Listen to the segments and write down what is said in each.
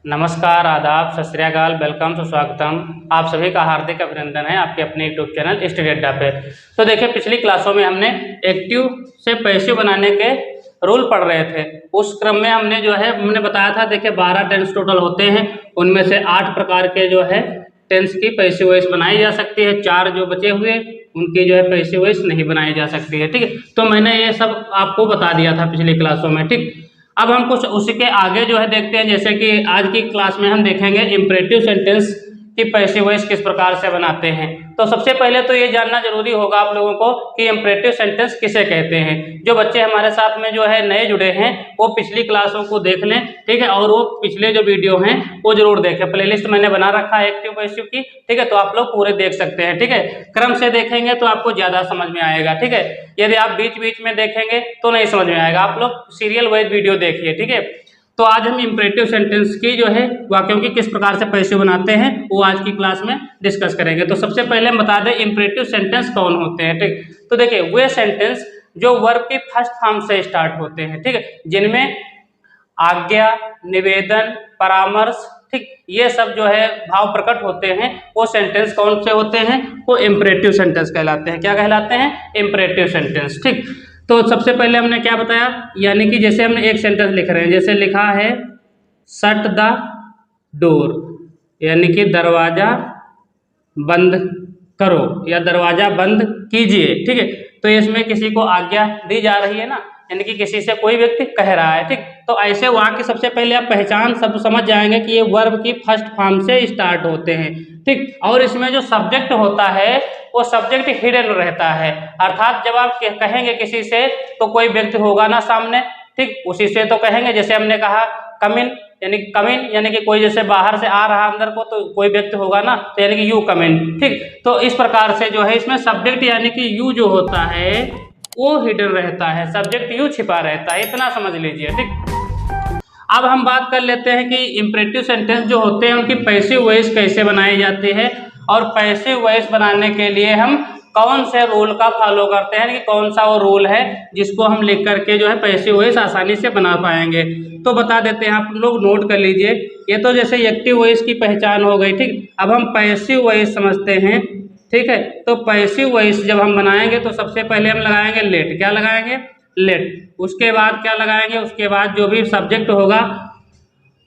नमस्कार, आदाब, सत श्री अकाल, वेलकम सुस्वागतम। आप सभी का हार्दिक अभिनंदन है आपके अपने यूट्यूब चैनल स्टडी अड्डा पे। तो देखिए, पिछली क्लासों में हमने एक्टिव से पैसिव बनाने के रूल पढ़ रहे थे। उस क्रम में हमने बताया था, देखिए 12 टेंस टोटल होते हैं, उनमें से 8 प्रकार के टेंस की पैसिव वॉइस बनाई जा सकती है। 4 जो बचे हुए उनकी पैसिव वॉइस नहीं बनाई जा सकती है। ठीक है, तो मैंने ये सब आपको बता दिया था पिछली क्लासों में। ठीक, अब हम कुछ उसी के आगे देखते हैं। जैसे कि आज की क्लास में हम देखेंगे इंपरेटिव सेंटेंस की पैसिव वॉइस किस प्रकार से बनाते हैं। तो सबसे पहले तो ये जानना जरूरी होगा आप लोगों को कि इंपरेटिव सेंटेंस किसे कहते हैं। जो बच्चे हमारे साथ में नए जुड़े हैं वो पिछली क्लासों को देख लें, ठीक है, और वो पिछले जो वीडियो हैं वो जरूर देखें। प्लेलिस्ट मैंने बना रखा है एक्टिव पैसिव की, ठीक है, तो आप लोग पूरे देख सकते हैं। ठीक है, क्रम से देखेंगे तो आपको ज्यादा समझ में आएगा। ठीक है, यदि आप बीच बीच में देखेंगे तो नहीं समझ में आएगा। आप लोग सीरियल वाइज वीडियो देखिए। ठीक है, तो आज हम इंपरेटिव सेंटेंस की वाक्यों की किस प्रकार से पैसिव बनाते हैं वो आज की क्लास में डिस्कस करेंगे। तो सबसे पहले हम बता दें इंपरेटिव सेंटेंस कौन होते हैं। ठीक, तो देखिए वे सेंटेंस जो वर्ब की फर्स्ट फॉर्म से स्टार्ट होते हैं, ठीक है, जिनमें आज्ञा, निवेदन, परामर्श, ठीक, ये सब भाव प्रकट होते हैं, वो सेंटेंस कौन से होते हैं, वो इंपरेटिव सेंटेंस कहलाते हैं। क्या कहलाते हैं? Imperative sentence. ठीक, तो सबसे पहले हमने क्या बताया, यानी कि जैसे हमने एक सेंटेंस लिख रहे हैं, जैसे लिखा है शट द डोर, यानी कि दरवाजा बंद करो या दरवाजा बंद कीजिए। ठीक है, तो इसमें किसी को आज्ञा दी जा रही है ना, यानी कि किसी से कोई व्यक्ति कह रहा है। ठीक, तो ऐसे वाक्य सबसे पहले आप पहचान सब समझ जाएंगे कि ये वर्ब की फर्स्ट फॉर्म से स्टार्ट होते हैं। ठीक, और इसमें जो सब्जेक्ट होता है वो सब्जेक्ट हिडन रहता है, अर्थात जब आप कहेंगे किसी से तो कोई व्यक्ति होगा ना सामने, ठीक, उसी से तो कहेंगे। जैसे हमने कहा कमिन, यानी कि कोई जैसे बाहर से आ रहा अंदर को, तो कोई व्यक्ति होगा ना, तो यानी कि यू कमिन। ठीक, तो इस प्रकार से इसमें सब्जेक्ट यानी कि यू जो होता है वो हिडन रहता है, सब्जेक्ट यू छिपा रहता है, इतना समझ लीजिए। ठीक, अब हम बात कर लेते हैं कि इंपरेटिव सेंटेंस जो होते हैं उनकी पैसिव वॉइस कैसे बनाई जाती है, और पैसिव वॉइस बनाने के लिए हम कौन से रूल का फॉलो करते हैं, कि कौन सा वो रूल है जिसको हम लिख करके पैसिव वॉइस आसानी से बना पाएंगे। तो बता देते हैं, आप लोग नोट कर लीजिए। ये तो जैसे एक्टिव वॉइस की पहचान हो गई। ठीक, अब हम पैसिव वॉइस समझते हैं। ठीक है, तो पैसिव वॉइस जब हम बनाएंगे तो सबसे पहले हम लगाएंगे लेट। क्या लगाएंगे? लेट। उसके बाद क्या लगाएंगे? उसके बाद जो भी सब्जेक्ट होगा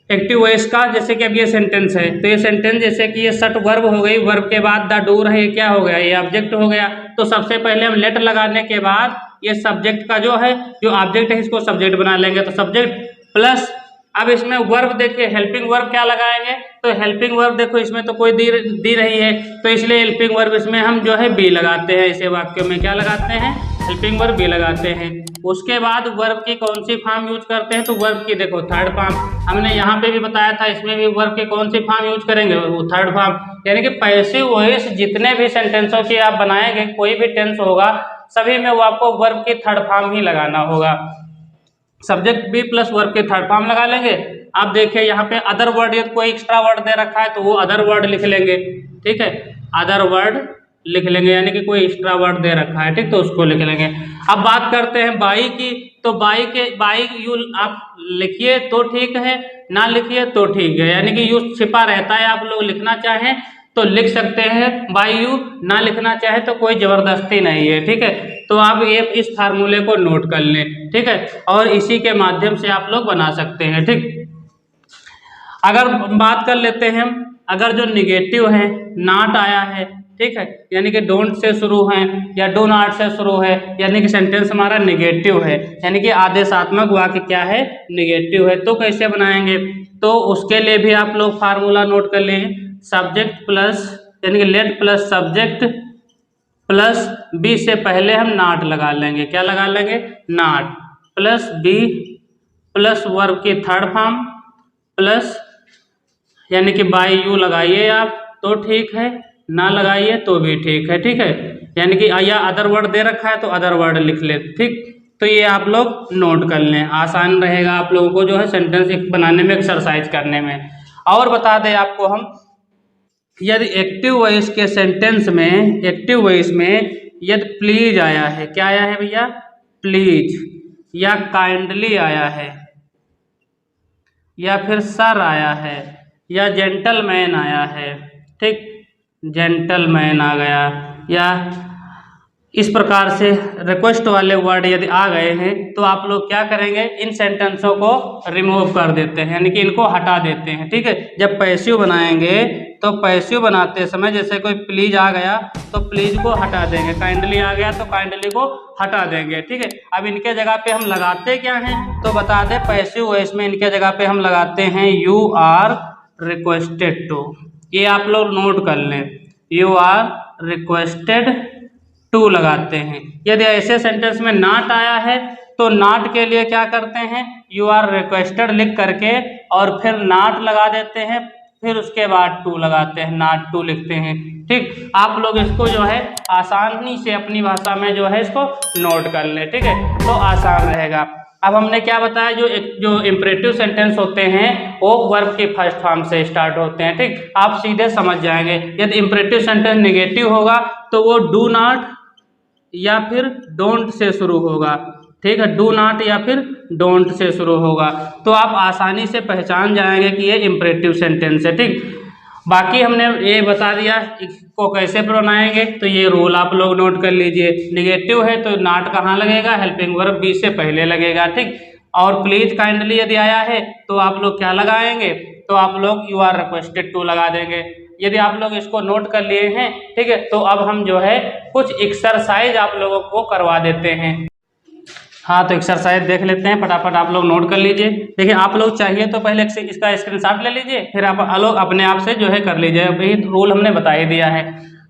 एक्टिव वॉइस का, जैसे कि अब ये सेंटेंस है, तो ये सेंटेंस जैसे कि ये शट वर्ब हो गई, वर्ब के बाद द डोर है, ये क्या हो गया? ये ऑब्जेक्ट हो गया। तो सबसे पहले हम लेट लगाने के बाद ये सब्जेक्ट का जो ऑब्जेक्ट है इसको सब्जेक्ट बना लेंगे, तो सब्जेक्ट प्लस, अब इसमें वर्ब देखिए, हेल्पिंग वर्ब क्या लगाएंगे? तो हेल्पिंग वर्ब देखो इसमें तो कोई दी रही है, तो इसलिए हेल्पिंग वर्ब इसमें हम बी लगाते हैं। ऐसे वाक्यों में क्या लगाते हैं? हेल्पिंग वर्ब बी लगाते हैं। उसके बाद वर्ब की कौन सी फॉर्म यूज करते हैं? तो वर्ब की देखो थर्ड फॉर्म, हमने यहाँ पे भी बताया था, इसमें भी वर्ब की कौन सी फॉर्म यूज करेंगे? वो थर्ड फॉर्म। यानी कि पैसिव वॉइस जितने भी सेंटेंसों की आप बनाएंगे, कोई भी टेंस होगा, सभी में वो आपको वर्ब की थर्ड फॉर्म ही लगाना होगा। सब्जेक्ट बी प्लस वर्ब के थर्ड फॉर्म लगा लेंगे। आप देखिए यहाँ पे अदर वर्ड, यदि कोई एक्स्ट्रा वर्ड दे रखा है तो वो अदर वर्ड लिख लेंगे। ठीक है, अदर वर्ड लिख लेंगे, यानी कि कोई एक्स्ट्रा वर्ड दे रखा है, ठीक, तो उसको लिख लेंगे। अब बात करते हैं बाई की, तो बाई यू आप लिखिए तो ठीक है, ना लिखिए तो ठीक है, यानी कि यू छिपा रहता है, आप लोग लिखना चाहें तो लिख सकते हैं बाई यू, ना लिखना चाहे तो कोई जबरदस्ती नहीं है। ठीक है, तो आप ये इस फार्मूले को नोट कर लें। ठीक है, और इसी के माध्यम से आप लोग बना सकते हैं। ठीक, अगर बात कर लेते हैं, अगर जो निगेटिव है, नॉट आया है, ठीक है, यानी कि डोंट से शुरू है या डू नॉट से शुरू है, यानी कि सेंटेंस हमारा निगेटिव है, यानी कि आदेशात्मक वाक्य क्या है? निगेटिव है। तो कैसे बनाएंगे? तो उसके लिए भी आप लोग फार्मूला नोट कर लें, सब्जेक्ट प्लस, यानी कि let plus subject plus be से पहले हम नॉट लगा लेंगे। क्या लगा लेंगे? Not, plus be plus verb की थर्ड फॉर्म प्लस, यानी कि बाई यू लगाइए आप तो ठीक है, ना लगाइए तो भी ठीक है। ठीक है, यानी कि या अदर वर्ड दे रखा है तो अदर वर्ड लिख ले। ठीक, तो ये आप लोग नोट कर लें, आसान रहेगा आप लोगों को सेंटेंस बनाने में, एक्सरसाइज करने में। और बता दें आपको हम, यदि एक्टिव वॉइस के सेंटेंस में, एक्टिव वॉइस में यदि प्लीज आया है, क्या आया है भैया? प्लीज, या काइंडली आया है, या फिर सर आया है या जेंटलमैन आया है, ठीक, जेंटलमैन आ गया, या इस प्रकार से रिक्वेस्ट वाले वर्ड यदि आ गए हैं तो आप लोग क्या करेंगे, इन सेंटेंसों को रिमूव कर देते हैं, यानी कि इनको हटा देते हैं, ठीक है। जब पैसिव बनाएंगे तो पैसिव बनाते समय जैसे कोई प्लीज आ गया तो प्लीज को हटा देंगे, काइंडली आ गया तो काइंडली को हटा देंगे, ठीक है। अब इनके जगह पे हम लगाते क्या हैं तो बता दें, पैसिव वॉइस में इनके जगह पे हम लगाते हैं यू आर रिक्वेस्टेड टू। ये आप लोग नोट कर लें, यू आर रिक्वेस्टेड टू लगाते हैं। यदि ऐसे सेंटेंस में नॉट आया है तो नॉट के लिए क्या करते हैं, यू आर रिक्वेस्टेड लिख करके और फिर नॉट लगा देते हैं, फिर उसके बाद टू लगाते हैं, नॉट टू लिखते हैं, ठीक। आप लोग इसको जो है आसानी से अपनी भाषा में जो है इसको नोट कर लें, ठीक है, तो आसान रहेगा। अब हमने क्या बताया, जो इंपरेटिव सेंटेंस होते हैं वो वर्ब के फर्स्ट फॉर्म से स्टार्ट होते हैं, ठीक, आप सीधे समझ जाएंगे। यदि इंपरेटिव सेंटेंस नेगेटिव होगा तो वो डू नॉट या फिर डोंट से शुरू होगा, ठीक है, डू नॉट या फिर डोंट से शुरू होगा, तो आप आसानी से पहचान जाएंगे कि ये इंपरेटिव सेंटेंस है, ठीक। बाकी हमने ये बता दिया इसको कैसे बनाएंगे, तो ये रूल आप लोग नोट कर लीजिए। नेगेटिव है तो नॉट कहाँ लगेगा, हेल्पिंग वर्ब बी से पहले लगेगा, ठीक। और प्लीज काइंडली यदि आया है तो आप लोग क्या लगाएंगे, तो आप लोग यू आर रिक्वेस्टेड टू लगा देंगे। यदि आप लोग इसको नोट कर लिए हैं, ठीक है, तो अब हम जो है कुछ एक्सरसाइज आप लोगों को करवा देते हैं। हाँ, तो एक्सरसाइज देख लेते हैं, फटाफट आप लोग नोट कर लीजिए। देखिए, आप लोग चाहिए तो पहले इसका स्क्रीनशॉट ले लीजिए, फिर आप लोग अपने आप से जो है कर लीजिए, अभी रूल हमने बता ही दिया है।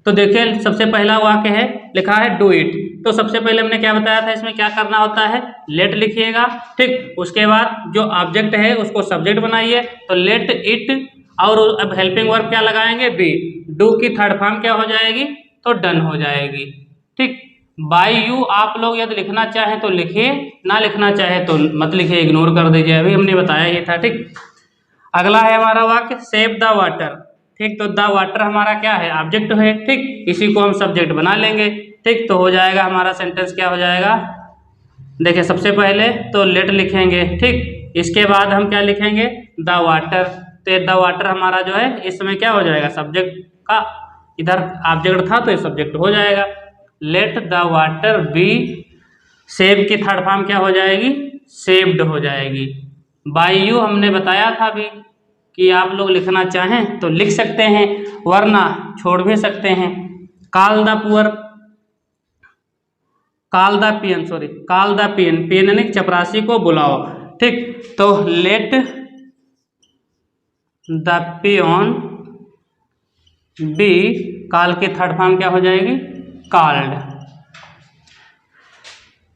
तो देखिए, सबसे पहला वाक्य है, लिखा है डू इट। तो सबसे पहले हमने क्या बताया था, इसमें क्या करना होता है, लेट लिखिएगा, ठीक। उसके बाद जो ऑब्जेक्ट है उसको सब्जेक्ट बनाइए, तो लेट इट, और अब हेल्पिंग वर्ब क्या लगाएंगे, बी। डू की थर्ड फॉर्म क्या हो जाएगी, तो डन हो जाएगी, ठीक। बाय यू आप लोग यदि लिखना चाहें तो लिखिए, ना लिखना चाहे तो मत लिखिए, इग्नोर कर दीजिए, अभी हमने बताया ही था, ठीक। अगला है हमारा वाक्य सेव द वाटर, ठीक। तो द वाटर हमारा क्या है, ऑब्जेक्ट है, ठीक, इसी को हम सब्जेक्ट बना लेंगे, ठीक। तो हो जाएगा हमारा सेंटेंस क्या हो जाएगा, देखिए सबसे पहले तो लेट लिखेंगे, ठीक। इसके बाद हम क्या लिखेंगे, द वाटर। तो द वाटर हमारा जो है इस समय क्या हो जाएगा, सब्जेक्ट का, इधर ऑब्जेक्ट था तो ये सब्जेक्ट हो जाएगा। Let the water be, save की थर्ड फॉर्म क्या हो जाएगी, सेव्ड हो जाएगी। बाय यू हमने बताया था अभी कि आप लोग लिखना चाहें तो लिख सकते हैं, वरना छोड़ भी सकते हैं। Call the poor, call the peon, sorry call the peon, peon यानी चपरासी को बुलाओ, ठीक। तो let the peon be, call की थर्ड फॉर्म क्या हो जाएगी, called.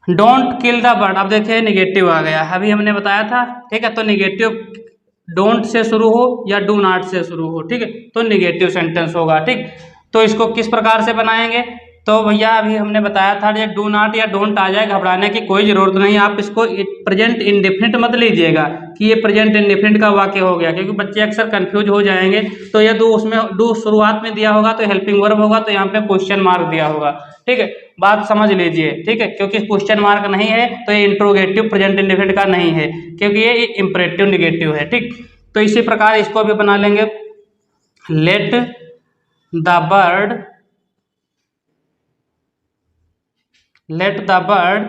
Don't kill the bird, अब देखिए निगेटिव आ गया, अभी हमने बताया था, ठीक है। तो निगेटिव डोंट से शुरू हो या डू नॉट से शुरू हो, ठीक है, तो निगेटिव सेंटेंस होगा, ठीक। तो इसको किस प्रकार से बनाएंगे, तो भैया अभी हमने बताया था, ये डू नॉट या डोंट आ जाए, घबराने की कोई ज़रूरत नहीं। आप इसको प्रेजेंट इंडेफिनिट मत लीजिएगा कि ये प्रेजेंट इंडेफिनिट का वाक्य हो गया, क्योंकि बच्चे अक्सर कंफ्यूज हो जाएंगे। तो ये उसमें डू शुरुआत में दिया होगा तो हेल्पिंग वर्ब होगा, तो यहाँ पे क्वेश्चन मार्क दिया होगा, ठीक है, बात समझ लीजिए, ठीक है। क्योंकि क्वेश्चन मार्क नहीं है तो ये इंट्रोगेटिव प्रेजेंट इंडेफिनिट का नहीं है, क्योंकि ये इंपरेटिव निगेटिव है, ठीक। तो इसी प्रकार इसको भी बना लेंगे, let the bird, let the bird,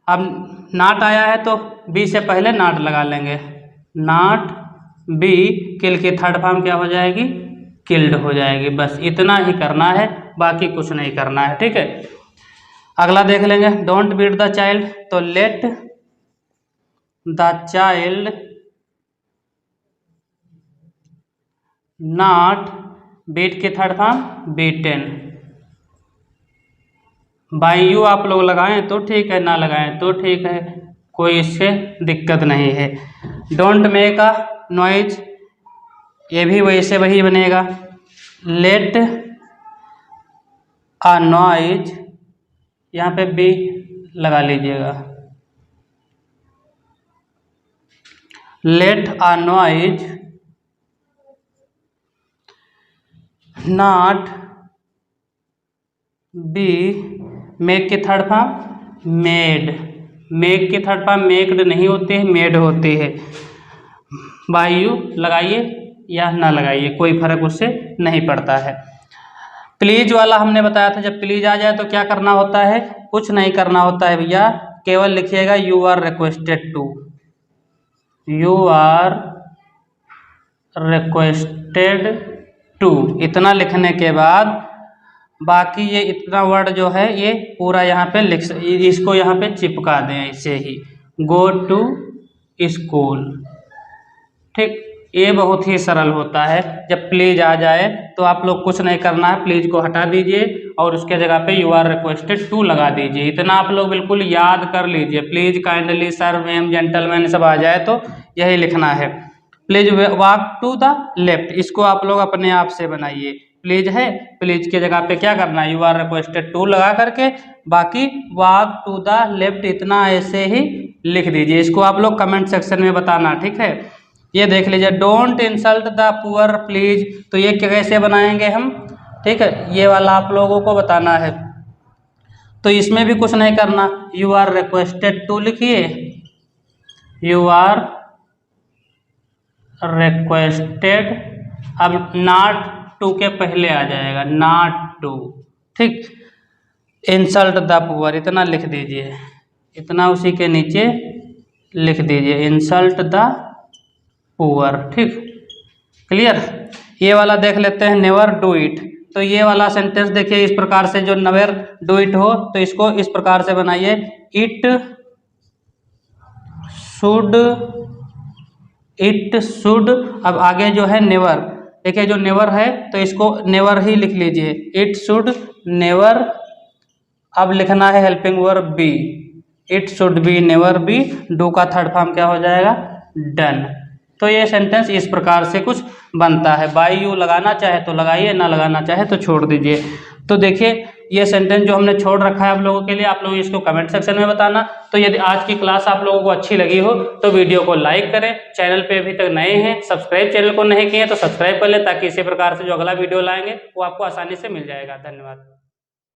अब नॉट आया है तो बी से पहले नॉट लगा लेंगे, नॉट बी, किल की थर्ड फॉर्म क्या हो जाएगी, किल्ड हो जाएगी। बस इतना ही करना है, बाकी कुछ नहीं करना है, ठीक है। अगला देख लेंगे, डोंट बीट द चाइल्ड, तो let the child not beat की third form beaten. By you आप लोग लगाएं तो ठीक है, ना लगाएं तो ठीक है, कोई इससे दिक्कत नहीं है। डोंट मेक अ नॉइज, ये भी वैसे वही बनेगा, लेट अ नॉइज, यहाँ पे बी लगा लीजिएगा, let a noise not be, make की थर्ड फॉर्म मेड, मेक की थर्ड फॉर्म मेक्ड नहीं होती है, मेड होती है। बाय यू लगाइए या ना लगाइए, कोई फर्क उससे नहीं पड़ता है। प्लीज वाला हमने बताया था, जब प्लीज आ जाए तो क्या करना होता है, कुछ नहीं करना होता है भैया, केवल लिखिएगा you are requested to, you are requested to, इतना लिखने के बाद बाकी ये इतना वर्ड जो है ये पूरा यहाँ पे लिख, इसको यहाँ पे चिपका दें ऐसे ही, गो टू स्कूल। ठीक, ये बहुत ही सरल होता है। जब प्लीज आ जाए तो आप लोग कुछ नहीं करना है, प्लीज को हटा दीजिए और उसके जगह पे यू आर रिक्वेस्टेड टू लगा दीजिए। इतना आप लोग बिल्कुल याद कर लीजिए, please, kindly, sir, ma'am, gentleman सब आ जाए तो यही लिखना है। Please walk to the left, इसको आप लोग अपने आप से बनाइए। प्लीज है, प्लीज के जगह पे क्या करना है, यू आर रिक्वेस्टेड टू लगा करके बाकी वॉक टू द लेफ्ट इतना ऐसे ही लिख दीजिए। इसको आप लोग कमेंट सेक्शन में बताना, ठीक है। ये देख लीजिए, don't insult the poor please, तो ये कैसे बनाएंगे हम, ठीक है, ये वाला आप लोगों को बताना है। तो इसमें भी कुछ नहीं करना, यू आर रिक्वेस्टेड टू लिखिए, यू आर रिक्वेस्टेड, अब नॉट टू के पहले आ जाएगा, नॉट टू, ठीक, इंसल्ट द पुअर इतना लिख दीजिए, इतना उसी के नीचे लिख दीजिए, इंसल्ट द पुअर, ठीक, क्लियर। ये वाला देख लेते हैं, नेवर डू इट, तो ये वाला सेंटेंस देखिए इस प्रकार से, जो नेवर डू इट हो तो इसको इस प्रकार से बनाइए, इट शुड, अब आगे जो है नेवर, देखिए जो नेवर है तो इसको नेवर ही लिख लीजिए, इट शुड नेवर, अब लिखना है helping verb B, it should be never be, do का थर्ड फॉर्म क्या हो जाएगा, डन। तो ये सेंटेंस इस प्रकार से कुछ बनता है। बाय यू लगाना चाहे तो लगाइए, ना लगाना चाहे तो छोड़ दीजिए। तो देखिए ये सेंटेंस जो हमने छोड़ रखा है आप लोगों के लिए, आप लोग इसको कमेंट सेक्शन में बताना। तो यदि आज की क्लास आप लोगों को अच्छी लगी हो तो वीडियो को लाइक करें, चैनल पे अभी तक नए हैं सब्सक्राइब चैनल को नहीं किए तो सब्सक्राइब कर लें, ताकि इसी प्रकार से जो अगला वीडियो लाएंगे वो आपको आसानी से मिल जाएगा। धन्यवाद।